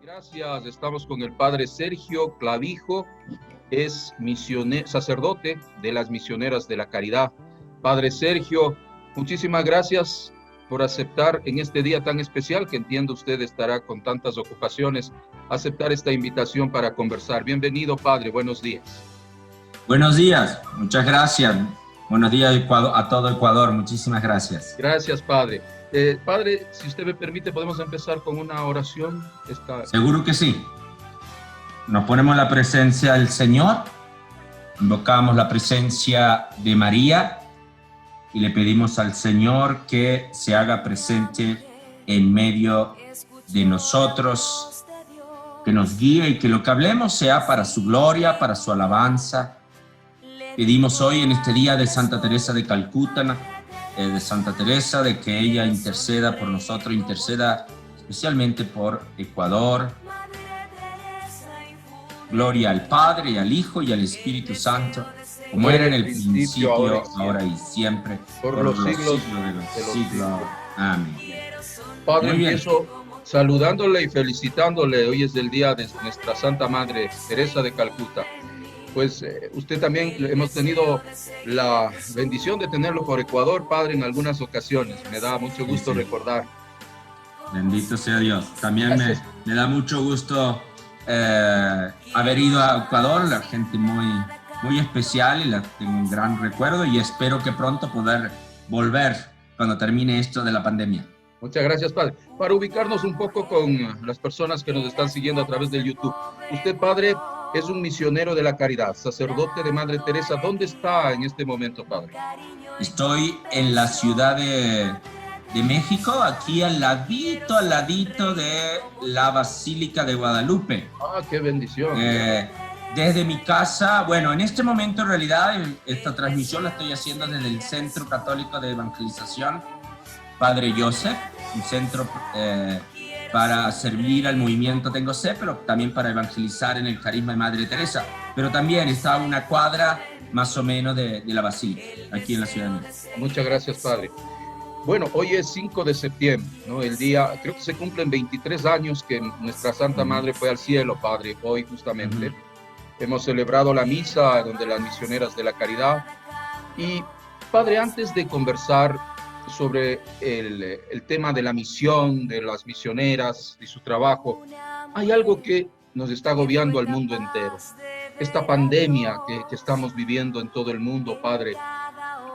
Gracias, estamos con el padre Sergio Clavijo, es sacerdote de las Misioneras de la Caridad. Padre Sergio, muchísimas gracias por aceptar en este día tan especial, que entiendo usted estará con tantas ocupaciones, aceptar esta invitación para conversar. Bienvenido, padre, buenos días. Buenos días, muchas gracias. Buenos días a todo Ecuador, muchísimas gracias. Gracias, padre. Padre, si usted me permite, podemos empezar con una oración. Seguro que sí. Nos ponemos en la presencia del Señor, invocamos la presencia de María y le pedimos al Señor que se haga presente en medio de nosotros, que nos guíe y que lo que hablemos sea para su gloria, para su alabanza. Pedimos hoy en este día de Santa Teresa de Calcuta, de Santa Teresa, de que ella interceda por nosotros, interceda especialmente por Ecuador. Gloria al Padre, y al Hijo, y al Espíritu Santo, como era en el principio, ahora y siempre, por los siglos de los siglos. Amén. Padre, empiezo saludándole y felicitándole. Hoy es el día de nuestra Santa Madre Teresa de Calcuta. Pues usted también hemos tenido la bendición de tenerlo por Ecuador, padre, en algunas ocasiones. Me da mucho gusto recordar. Bendito sea Dios. También me da mucho gusto haber ido a Ecuador, la gente muy especial, y la tengo un gran recuerdo, y espero que pronto poder volver cuando termine esto de la pandemia. Muchas gracias, padre. Para ubicarnos un poco con las personas que nos están siguiendo a través del YouTube. Usted, padre, es un misionero de la caridad, sacerdote de Madre Teresa. ¿Dónde está en este momento, padre? Estoy en la ciudad de México, aquí al ladito de la Basílica de Guadalupe. ¡Ah, qué bendición! Desde mi casa, bueno, en este momento en realidad esta transmisión la estoy haciendo desde el Centro Católico de Evangelización Padre Joseph, un centro para servir al movimiento Tengo Sed, pero también para evangelizar en el carisma de Madre Teresa. Pero también está a una cuadra más o menos de la Basílica, aquí en la Ciudad de México. Muchas gracias, padre. Bueno, hoy es 5 de septiembre, ¿no? El día, creo que se cumplen 23 años que nuestra Santa Madre fue al cielo, padre, hoy justamente. Hemos celebrado la misa donde las misioneras de la caridad. Y, padre, antes de conversar sobre el tema de la misión, de las misioneras y su trabajo, hay algo que nos está agobiando al mundo entero. Esta pandemia que estamos viviendo en todo el mundo, padre.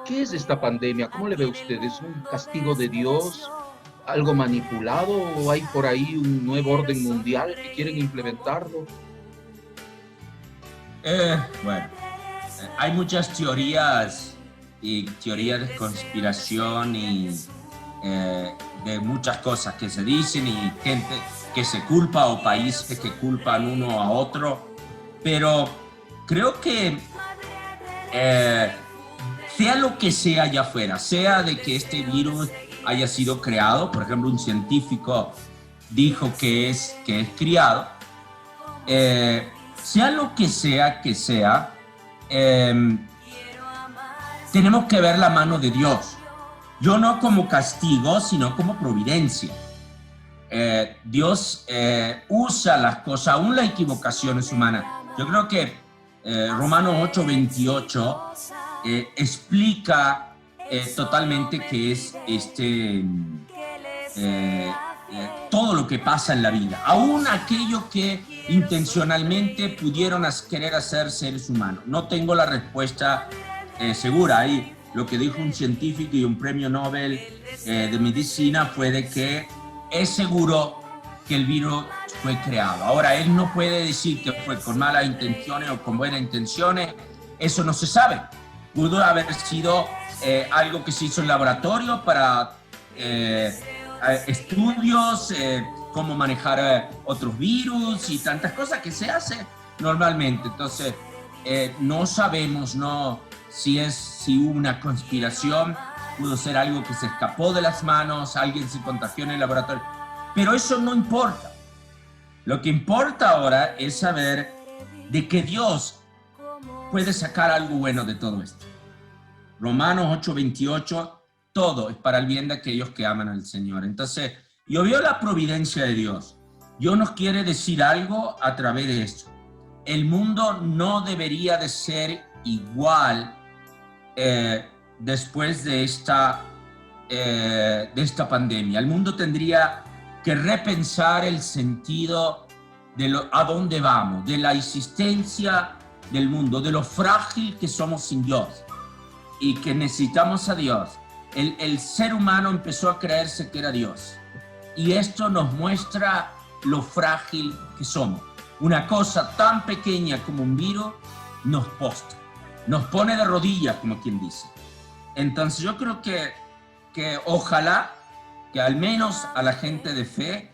¿Qué es esta pandemia? ¿Cómo le ve usted? ¿Es un castigo de Dios? ¿Algo manipulado? ¿O hay por ahí un nuevo orden mundial que quieren implementarlo? Hay muchas teorías y teorías de conspiración y de muchas cosas que se dicen, y gente que se culpa o países que culpan uno a otro, pero creo que sea lo que sea allá afuera, sea de que este virus haya sido creado, por ejemplo, un científico dijo que es criado, sea lo que sea, tenemos que ver la mano de Dios. Yo no como castigo, sino como providencia. Dios usa las cosas, aún las equivocaciones humanas. Yo creo que Romanos 8:28 explica totalmente qué es todo lo que pasa en la vida, aún aquello que intencionalmente pudieron querer hacer seres humanos. No tengo la respuesta segura. Ahí lo que dijo un científico y un premio Nobel de medicina fue de que es seguro que el virus fue creado. Ahora, él no puede decir que fue con malas intenciones o con buenas intenciones, eso no se sabe. Pudo haber sido algo que se hizo en laboratorio para estudios, cómo manejar otros virus y tantas cosas que se hace normalmente. Entonces, no sabemos si hubo una conspiración, pudo ser algo que se escapó de las manos, alguien se contagió en el laboratorio, pero eso no importa. Lo que importa ahora es saber de que Dios puede sacar algo bueno de todo esto. Romanos 8:28, todo es para el bien de aquellos que aman al Señor. Entonces, yo veo la providencia de Dios. Dios nos quiere decir algo a través de esto. El mundo no debería de ser igual después de esta pandemia. El mundo tendría que repensar el sentido de a dónde vamos, de la existencia del mundo, de lo frágil que somos sin Dios y que necesitamos a Dios. El ser humano empezó a creerse que era Dios, y esto nos muestra lo frágil que somos. Una cosa tan pequeña como un virus nos postra, nos pone de rodillas, como quien dice. Entonces yo creo que ojalá que al menos a la gente de fe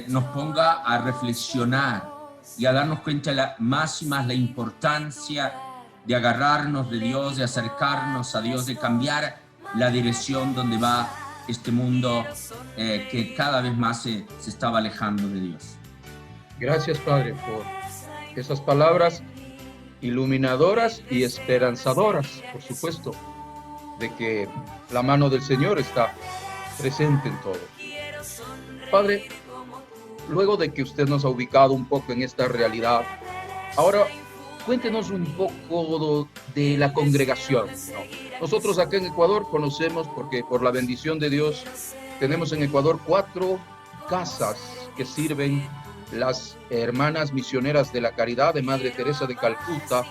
nos ponga a reflexionar y a darnos cuenta más y más la importancia de agarrarnos de Dios, de acercarnos a Dios, de cambiar la dirección donde va este mundo que cada vez más se estaba alejando de Dios. Gracias, Padre, por esas palabras iluminadoras y esperanzadoras, por supuesto, de que la mano del Señor está presente en todo. Padre, luego de que usted nos ha ubicado un poco en esta realidad, ahora cuéntenos un poco de la congregación, ¿no? Nosotros acá en Ecuador conocemos, porque por la bendición de Dios, tenemos en Ecuador 4 casas que sirven las hermanas misioneras de la caridad de Madre Teresa de Calcuta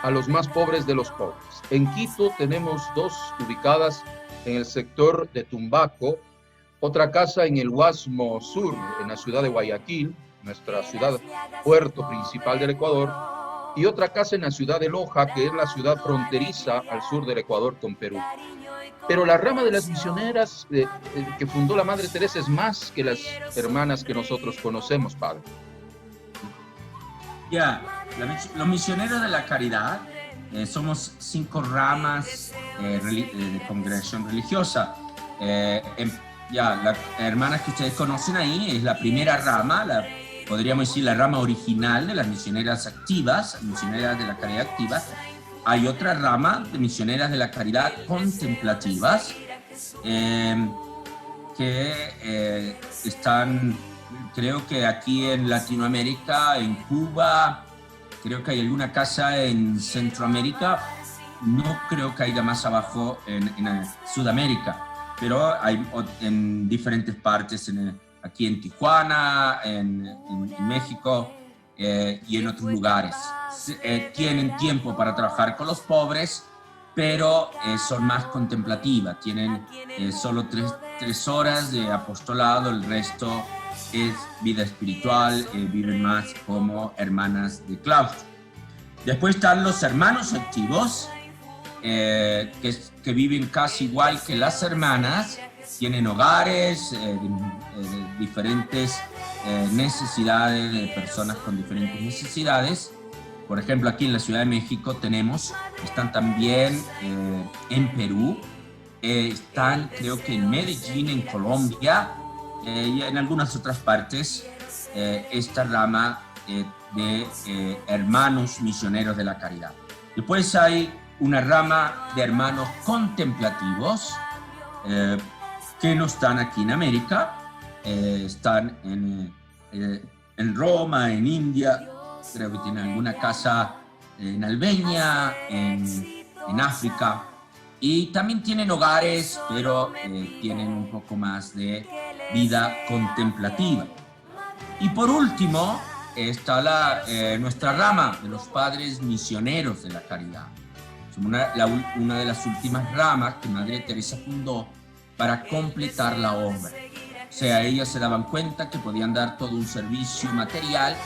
a los más pobres de los pobres. En Quito tenemos 2 ubicadas en el sector de Tumbaco, otra casa en el Guasmo Sur, en la ciudad de Guayaquil, nuestra ciudad puerto principal del Ecuador, y otra casa en la ciudad de Loja, que es la ciudad fronteriza al sur del Ecuador con Perú. Pero la rama de las misioneras que fundó la Madre Teresa es más que las hermanas que nosotros conocemos, Padre. Los misioneros de la caridad somos 5 ramas de congregación religiosa. Las hermanas que ustedes conocen ahí es la primera rama, podríamos decir la rama original de las misioneras activas, misioneras de la caridad activas. Hay otra rama de misioneras de la caridad contemplativas que están, creo que aquí en Latinoamérica, en Cuba, creo que hay alguna casa en Centroamérica, no creo que haya más abajo en Sudamérica, pero hay en diferentes partes, aquí en Tijuana, en México y en otros lugares. Tienen tiempo para trabajar con los pobres, pero son más contemplativas, tienen solo 3 horas de apostolado, el resto es vida espiritual, viven más como hermanas de claustro. Después están los hermanos activos, que viven casi igual que las hermanas, tienen hogares, diferentes necesidades, de personas con diferentes necesidades. Por ejemplo, aquí en la Ciudad de México están también en Perú, están creo que en Medellín, en Colombia, y en algunas otras partes, esta rama de hermanos misioneros de la caridad. Después hay una rama de hermanos contemplativos, que no están aquí en América, están en Roma, en India, creo que tienen alguna casa en Albania, en África, y también tienen hogares, pero tienen un poco más de vida contemplativa. Y por último está nuestra rama de los padres misioneros de la caridad. Somos una de las últimas ramas que Madre Teresa fundó para completar la obra. O sea, ellas se daban cuenta que podían dar todo un servicio material,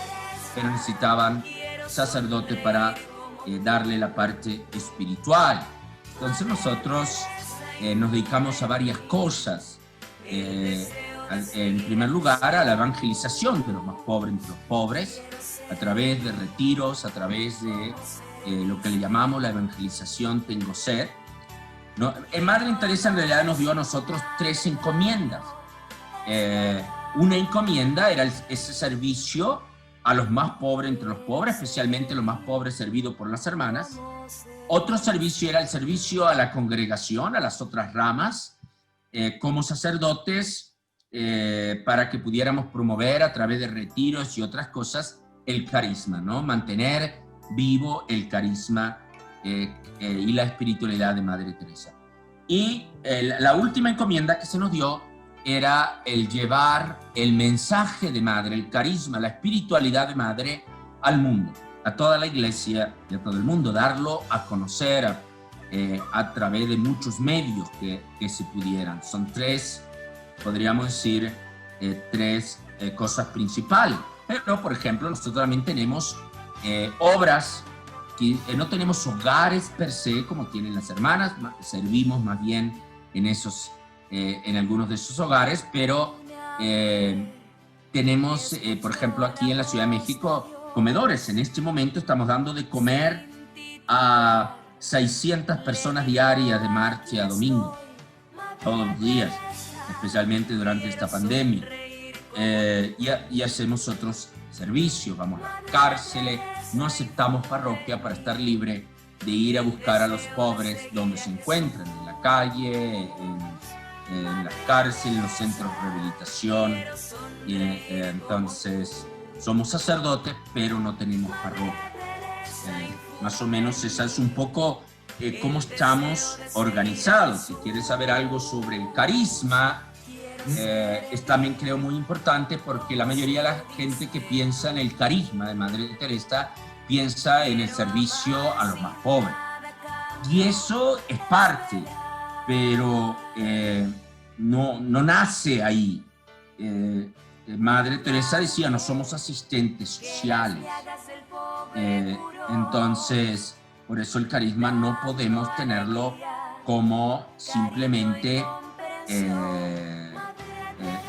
pero necesitaban sacerdote para darle la parte espiritual. Entonces nosotros nos dedicamos a varias cosas. En primer lugar, a la evangelización de los más pobres entre los pobres, a través de retiros, a través de lo que le llamamos la evangelización Tengo Sed. ¿No? Madre Teresa en realidad nos dio a nosotros 3 encomiendas. Una encomienda era ese servicio a los más pobres entre los pobres, especialmente los más pobres servidos por las hermanas. Otro servicio era el servicio a la congregación, a las otras ramas, como sacerdotes, para que pudiéramos promover a través de retiros y otras cosas el carisma, ¿no? Mantener vivo el carisma y la espiritualidad de Madre Teresa. Y la última encomienda que se nos dio era el llevar el mensaje de Madre, el carisma, la espiritualidad de Madre al mundo, a toda la iglesia y a todo el mundo, darlo a conocer a través de muchos medios que se pudieran. Son tres, podríamos decir, tres cosas principales. Pero, por ejemplo, nosotros también tenemos obras, que no tenemos hogares per se como tienen las hermanas, servimos más bien en algunos de esos hogares, pero tenemos, por ejemplo, aquí en la Ciudad de México, comedores. En este momento estamos dando de comer a 600 personas diarias de martes a domingo, todos los días, especialmente durante esta pandemia. Y hacemos otros servicios, vamos a las cárceles, no aceptamos parroquia para estar libre de ir a buscar a los pobres donde se encuentran, en la calle, en las cárceles, en los centros de rehabilitación. Entonces, somos sacerdotes, pero no tenemos parroquia. Más o menos esa es un poco cómo estamos organizados. Si quieres saber algo sobre el carisma, es también creo muy importante, porque la mayoría de la gente que piensa en el carisma de Madre Teresa piensa en el servicio a los más pobres. Y eso es parte, pero no nace ahí. Madre Teresa decía, no somos asistentes sociales. Entonces, por eso el carisma no podemos tenerlo como simplemente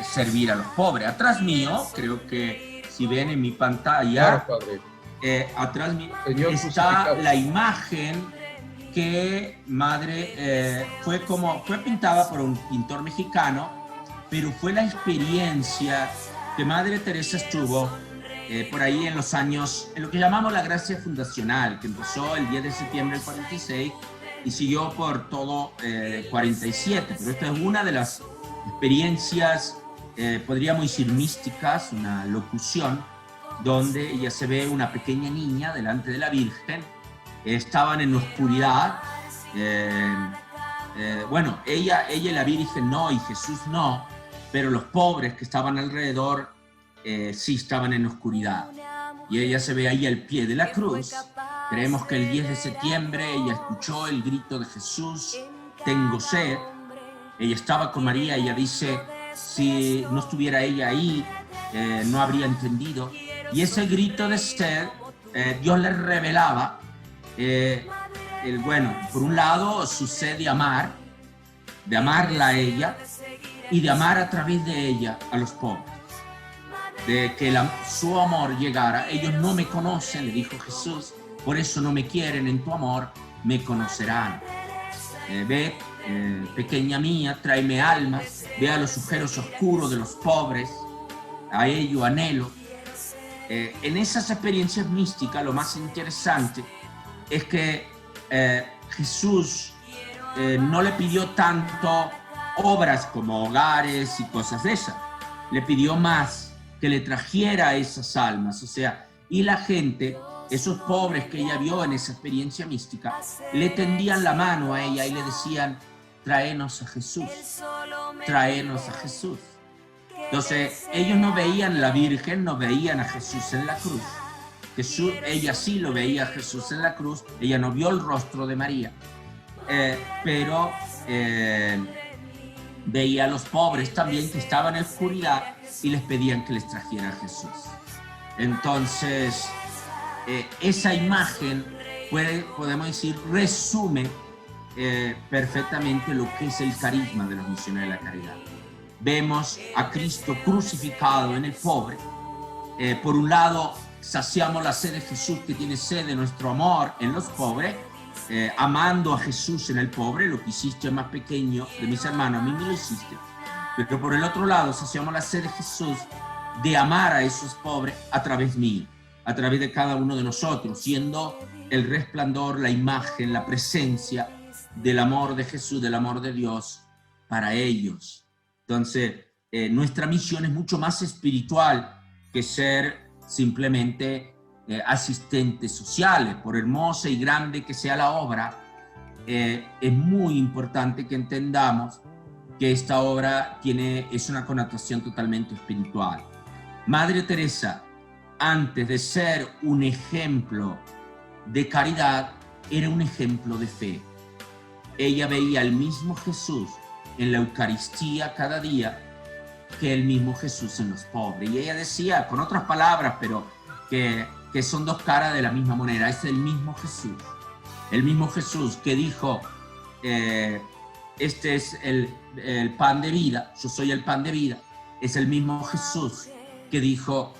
servir a los pobres. Atrás mío, creo que si ven en mi pantalla, Claro, padre. atrás mío Señor está crucificado. la imagen que Madre fue pintada por un pintor mexicano, pero fue la experiencia que Madre Teresa estuvo por ahí en los años, en lo que llamamos la gracia fundacional, que empezó el 10 de septiembre del 46 y siguió por todo 47. Pero esta es una de las experiencias, podríamos decir místicas, una locución, donde ella se ve una pequeña niña delante de la Virgen. Estaban en la oscuridad. Bueno, ella y la Virgen no, y Jesús no, pero los pobres que estaban alrededor sí estaban en la oscuridad. Y ella se ve ahí al pie de la cruz. Creemos que el 10 de septiembre ella escuchó el grito de Jesús, tengo sed. Ella estaba con María, ella dice, si no estuviera ella ahí, no habría entendido. Y ese grito de sed, Dios le revelaba, bueno, por un lado, su sed de amarla a ella y de amar a través de ella a los pobres. De que su amor llegara. Ellos no me conocen, le dijo Jesús, por eso no me quieren, en tu amor me conocerán. Ve, pequeña mía, tráeme almas, ve a los agujeros oscuros de los pobres, a ello anhelo. En esas experiencias místicas lo más interesante es que Jesús no le pidió tanto obras como hogares y cosas de esas, le pidió más, que le trajera esas almas, o sea, y la gente, esos pobres que ella vio en esa experiencia mística, le tendían la mano a ella y le decían, tráenos a Jesús, tráenos a Jesús. Entonces, ellos no veían a la Virgen, no veían a Jesús en la cruz. Jesús, ella sí lo veía a Jesús en la cruz, ella no vio el rostro de María, pero veía a los pobres también que estaban en oscuridad y les pedían que les trajera a Jesús. Entonces, esa imagen, podemos decir, resume perfectamente lo que es el carisma de los misioneros de la caridad. Vemos a Cristo crucificado en el pobre. Por un lado, saciamos la sed de Jesús, que tiene sed de nuestro amor en los pobres, amando a Jesús en el pobre. Lo que hiciste el más pequeño de mis hermanos, a mí me lo hiciste. Pero por el otro lado, saciamos la sed de Jesús de amar a esos pobres a través mío, a través de cada uno de nosotros, siendo el resplandor, la imagen, la presencia del amor de Jesús, del amor de Dios para ellos. Entonces, nuestra misión es mucho más espiritual que ser simplemente asistentes sociales. Por hermosa y grande que sea la obra, es muy importante que entendamos que esta obra es una connotación totalmente espiritual. Madre Teresa, antes de ser un ejemplo de caridad, era un ejemplo de fe. Ella veía al mismo Jesús en la Eucaristía cada día que el mismo Jesús en los pobres. Y ella decía, con otras palabras, pero que son dos caras de la misma moneda, es el mismo Jesús. El mismo Jesús que dijo, este es el pan de vida, yo soy el pan de vida. Es el mismo Jesús que dijo,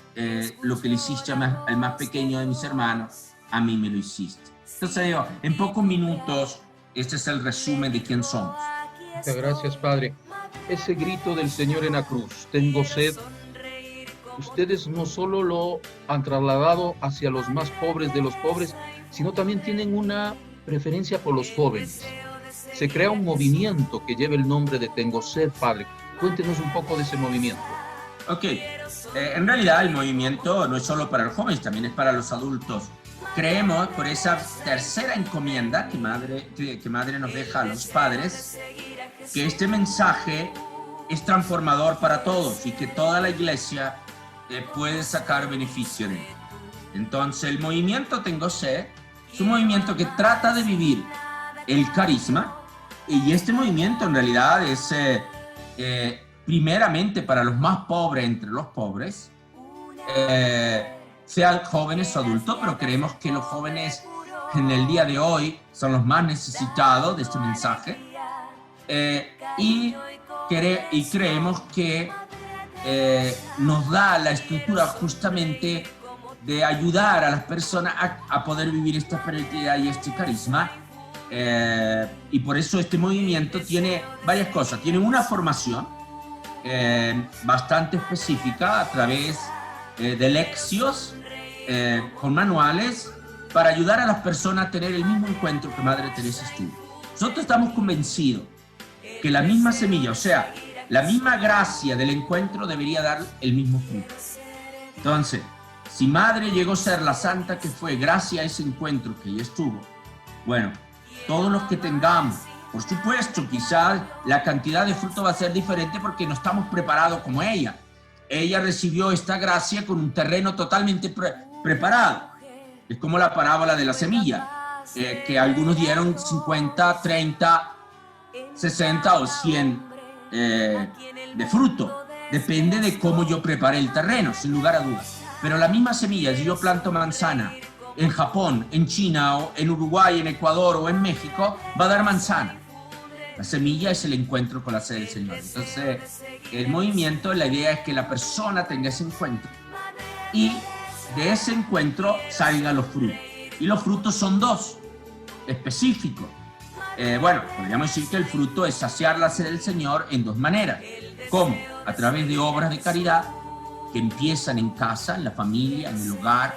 lo que le hiciste al más pequeño de mis hermanos, a mí me lo hiciste. Entonces digo, en pocos minutos, este es el resumen de quién somos. Muchas gracias, Padre. Ese grito del Señor en la cruz, tengo sed, ustedes no solo lo han trasladado hacia los más pobres de los pobres, sino también tienen una preferencia por los jóvenes. Se crea un movimiento que lleva el nombre de Tengo Sed, Padre. Cuéntenos un poco de ese movimiento. Ok, en realidad el movimiento no es solo para los jóvenes, también es para los adultos. Creemos, por esa tercera encomienda que Madre nos deja a los padres, que este mensaje es transformador para todos y que toda la iglesia puede sacar beneficio de él. Entonces el movimiento Tengo Sed es un movimiento que trata de vivir el carisma, y este movimiento en realidad es primeramente para los más pobres entre los pobres, sean jóvenes o adultos, pero creemos que los jóvenes en el día de hoy son los más necesitados de este mensaje, y creemos que nos da la estructura justamente de ayudar a las personas a poder vivir esta espiritualidad y este carisma, y por eso este movimiento tiene varias cosas. Tiene una formación bastante específica a través de lecciones con manuales para ayudar a las personas a tener el mismo encuentro que Madre Teresa estuvo. Nosotros estamos convencidos que la misma semilla, o sea, la misma gracia del encuentro debería dar el mismo fruto. Entonces, si Madre llegó a ser la santa que fue gracias a ese encuentro que ella estuvo, bueno, todos los que tengamos, por supuesto, quizás la cantidad de fruto va a ser diferente porque no estamos preparados como ella. Ella recibió esta gracia con un terreno totalmente preparado. Es como la parábola de la semilla, que algunos dieron 50, 30, 60 o 100 de fruto. Depende de cómo yo preparé el terreno, sin lugar a dudas. Pero la misma semilla, si yo planto manzana en Japón, en China, o en Uruguay, en Ecuador o en México, va a dar manzana. La semilla es el encuentro con la sed del Señor. Entonces, el movimiento, la idea es que la persona tenga ese encuentro y de ese encuentro salgan los frutos. Y los frutos son dos, específicos. Bueno, podríamos decir que el fruto es saciar la sed del Señor en dos maneras. ¿Cómo? A través de obras de caridad que empiezan en casa, en la familia, en el hogar,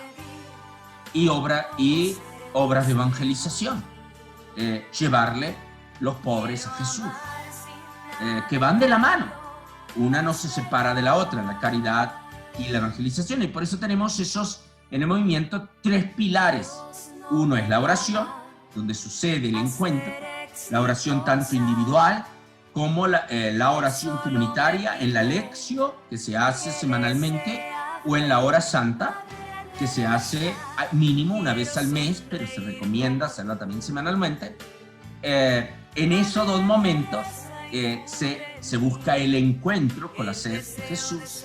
y obras de evangelización. Llevarle los pobres a Jesús, que van de la mano. Una no se separa de la otra, la caridad y la evangelización. Y por eso tenemos en el movimiento, tres pilares. Uno es la oración, donde sucede el encuentro, la oración tanto individual como la oración comunitaria en la lección que se hace semanalmente, o en la hora santa que se hace mínimo una vez al mes, pero se recomienda hacerla también semanalmente. En esos dos momentos se busca el encuentro con la sed de Jesús,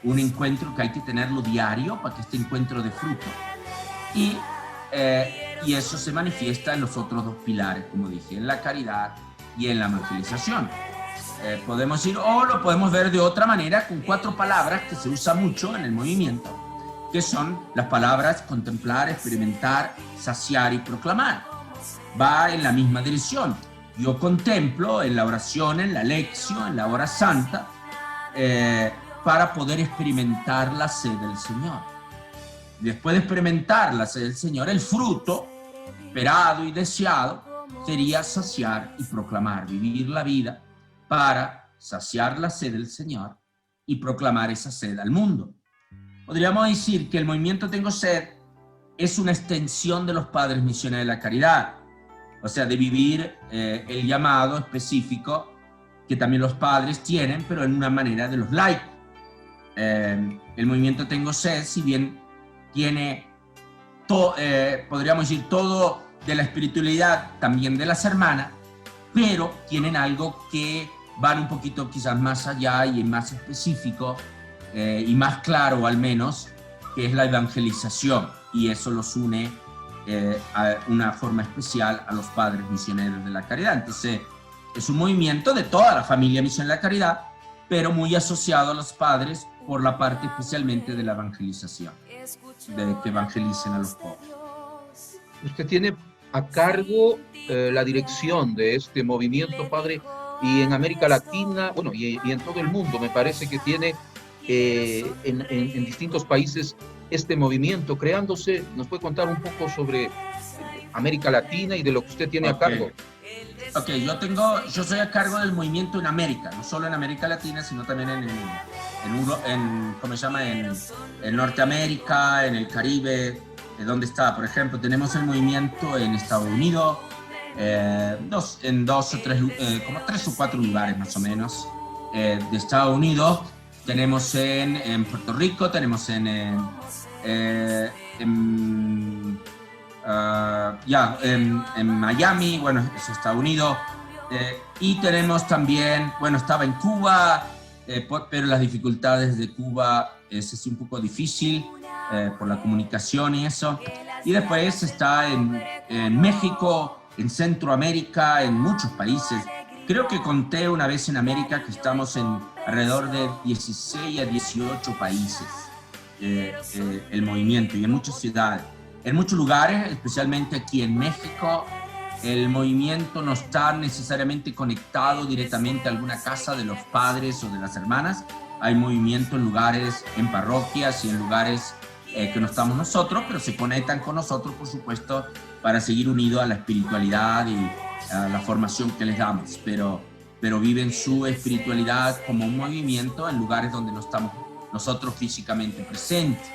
un encuentro que hay que tenerlo diario para que este encuentro dé fruto, y eso se manifiesta en los otros dos pilares, como dije, en la caridad y en la evangelización. Podemos ir, o lo podemos ver de otra manera, con 4 palabras que se usa mucho en el movimiento, que son las palabras contemplar, experimentar, saciar y proclamar. Va en la misma dirección. Yo contemplo en la oración, en la lección, en la hora santa, para poder experimentar la sed del Señor. Después de experimentar la sed del Señor, el fruto esperado y deseado sería saciar y proclamar, vivir la vida para saciar la sed del Señor y proclamar esa sed al mundo. Podríamos decir que el movimiento Tengo Sed es una extensión de los padres misioneros de la caridad, o sea, de vivir el llamado específico que también los padres tienen, pero en una manera de los laicos. El movimiento Tengo Sed, si bien tiene, podríamos decir, todo de la espiritualidad, también de las hermanas, pero tienen algo que van un poquito quizás más allá y es más específico y más claro al menos, que es la evangelización, y eso los une a una forma especial a los padres misioneros de la caridad. Entonces es un movimiento de toda la familia Misión de la Caridad, pero muy asociado a los padres por la parte especialmente de la evangelización, de que evangelicen a los pobres. Usted tiene a cargo la dirección de este movimiento, padre, y en América Latina, bueno, y en todo el mundo, me parece que tiene en distintos países este movimiento creándose. ¿Nos puede contar un poco sobre América Latina y de lo que usted tiene a cargo? Ok, yo soy a cargo del movimiento en América, no solo en América Latina, sino también ¿cómo se llama? En Norteamérica, en el Caribe, donde está, por ejemplo, tenemos el movimiento en Estados Unidos, en dos o tres, como 3 o 4 lugares más o menos de Estados Unidos. Tenemos en Puerto Rico, tenemos en Miami, bueno, es Estados Unidos, y tenemos también, bueno, estaba en Cuba, pero las dificultades de Cuba es un poco difícil por la comunicación y eso, y después está en México, en Centroamérica, en muchos países. Creo que conté una vez en América que estamos en alrededor de 16 a 18 países, el movimiento, y en muchas ciudades. En muchos lugares, especialmente aquí en México, el movimiento no está necesariamente conectado directamente a alguna casa de los padres o de las hermanas. Hay movimiento en lugares, en parroquias y en lugares que no estamos nosotros, pero se conectan con nosotros, por supuesto, para seguir unidos a la espiritualidad y a la formación que les damos, pero viven su espiritualidad como un movimiento en lugares donde no estamos nosotros físicamente presentes.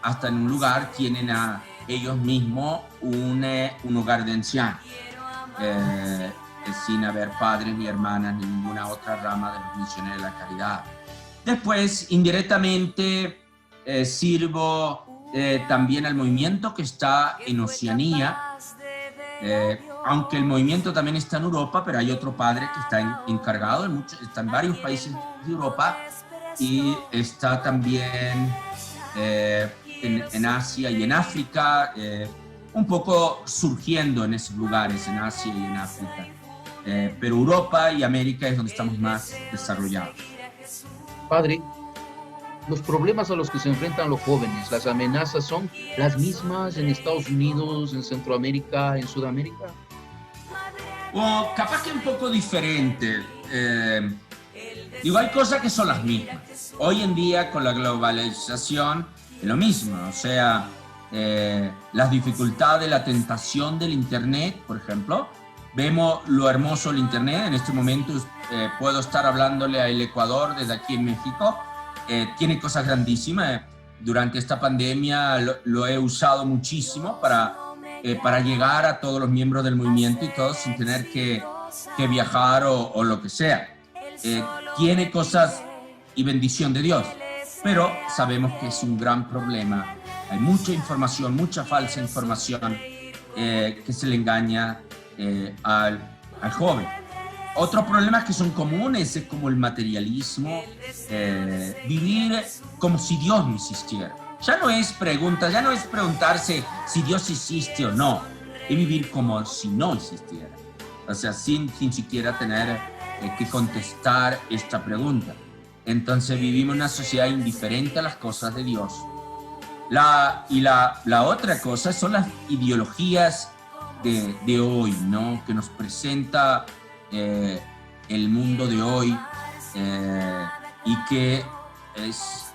Hasta en un lugar tienen a ellos mismos un hogar de ancianos, sin haber padres ni hermanas ni ninguna otra rama de los misioneros de la caridad. Después, indirectamente, sirvo también al movimiento que está en Oceanía, aunque el movimiento también está en Europa, pero hay otro padre que está encargado, está en varios países de Europa, y está también en Asia y en África, un poco surgiendo en esos lugares, en Asia y en África. Pero Europa y América es donde estamos más desarrollados. Padre, los problemas a los que se enfrentan los jóvenes, las amenazas, ¿son las mismas en Estados Unidos, en Centroamérica, en Sudamérica? O capaz que un poco diferente. Digo, hay cosas que son las mismas. Hoy en día, con la globalización, es lo mismo. O sea, las dificultades, la tentación del Internet, por ejemplo. Vemos lo hermoso del Internet. En este momento puedo estar hablándole al Ecuador desde aquí en México. Tiene cosas grandísimas. Durante esta pandemia lo he usado muchísimo para llegar a todos los miembros del movimiento y todos sin tener que viajar o lo que sea. Tiene cosas y bendición de Dios, pero sabemos que es un gran problema. Hay mucha información, mucha falsa información que se le engaña al joven. Otros problemas que son comunes es como el materialismo, vivir como si Dios no existiera. Ya no es preguntarse si Dios existe o no, es vivir como si no existiera. O sea, sin siquiera tener que contestar esta pregunta. Entonces vivimos en una sociedad indiferente a las cosas de Dios. La otra cosa son las ideologías de hoy, ¿no? Que nos presenta el mundo de hoy, y que es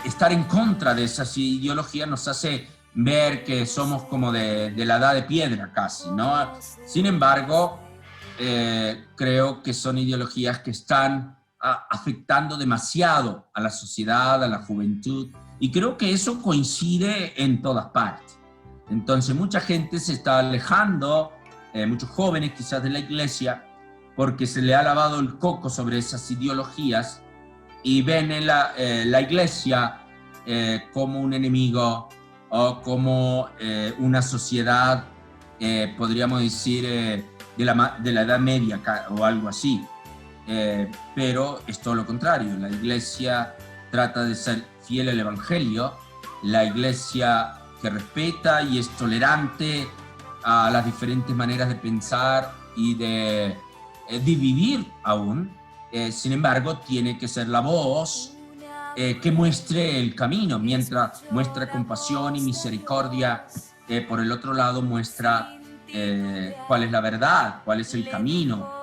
estar en contra de esas ideologías nos hace ver que somos como de la edad de piedra casi, ¿no? Sin embargo, creo que son ideologías que están afectando demasiado a la sociedad, a la juventud, y creo que eso coincide en todas partes. Entonces mucha gente se está alejando, muchos jóvenes quizás de la iglesia, porque se le ha lavado el coco sobre esas ideologías y ven en la iglesia como un enemigo o como una sociedad, podríamos decir, de la Edad Media o algo así. Pero es todo lo contrario. La iglesia trata de ser fiel al Evangelio, la iglesia que respeta y es tolerante a las diferentes maneras de pensar y de vivir aún. Sin embargo, tiene que ser la voz que muestre el camino, mientras muestra compasión y misericordia. Por el otro lado, muestra cuál es la verdad, cuál es el camino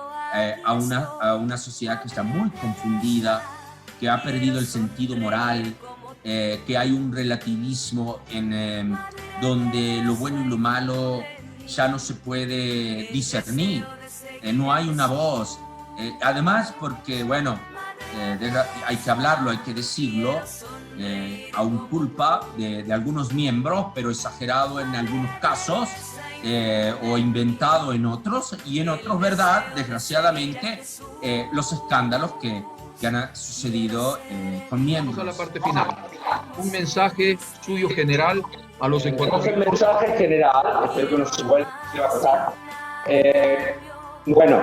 a una sociedad que está muy confundida, que ha perdido el sentido moral, que hay un relativismo donde lo bueno y lo malo ya no se puede discernir, no hay una voz. Además, porque, bueno, hay que hablarlo, hay que decirlo, aún culpa de algunos miembros, pero exagerado en algunos casos, o inventado en otros, y en otros, verdad, desgraciadamente, los escándalos que han sucedido con miembros. Vamos a la parte final. Un mensaje suyo general a los ecuatorianos. El mensaje general, espero que no se vuelva a pasar. Bueno,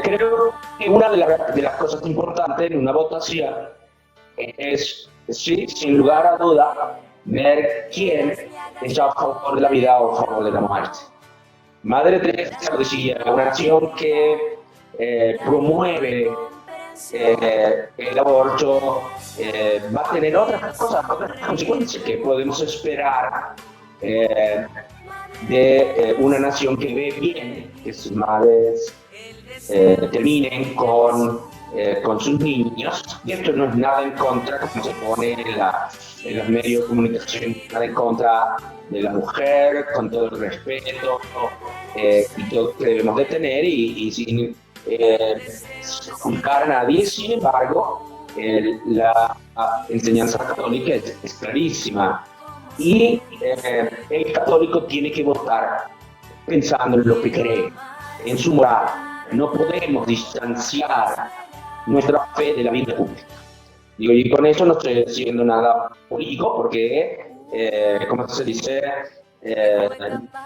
creo que una de las cosas importantes en una votación es, sí, sin lugar a duda, ver quién está a favor de la vida o a favor de la muerte. Madre Teresa decía, una nación que promueve el aborto va a tener otras cosas, otras consecuencias que podemos esperar de una nación que ve bien que sus madres terminen con sus niños. Y esto no es nada en contra, como se pone en los medios de comunicación, nada en contra de la mujer, con todo el respeto y todo que debemos de tener y sin juzgar a nadie. Sin embargo, la enseñanza católica es clarísima y el católico tiene que votar pensando en lo que cree, en su moral. No podemos distanciar nuestra fe de la vida pública. Digo, y con eso no estoy diciendo nada político porque, como se dice,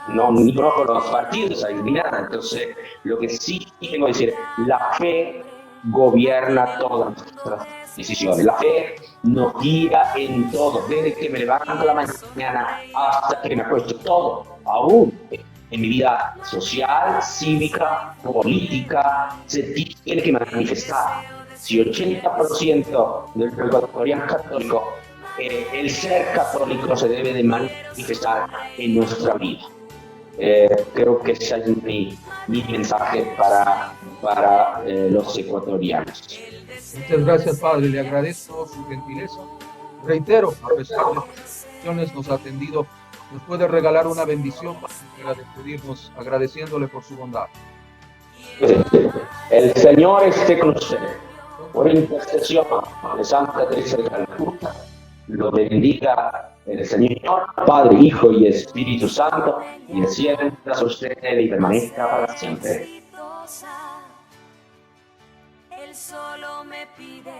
no, ni conozco los partidos ahí ni nada. Entonces, lo que sí tengo que decir, la fe gobierna todas nuestras decisiones. La fe nos guía en todo, desde que me levanto a la mañana hasta que me acuesto, todo, aún en mi vida social, cívica, política, se tiene que manifestar. Si 80% del ecuatoriano es católico, el ser católico se debe de manifestar en nuestra vida. Creo que ese es mi mensaje para los ecuatorianos. Muchas gracias, padre. Le agradezco su gentileza. Reitero, a pesar de las cuestiones nos ha atendido, nos puede regalar una bendición para despedirnos, agradeciéndole por su bondad. El Señor esté con usted. Por intercesión de Santa Teresa de Calcuta, lo bendiga el Señor, Padre, Hijo y Espíritu Santo, y descienda a usted y permanezca para siempre. Él solo me pide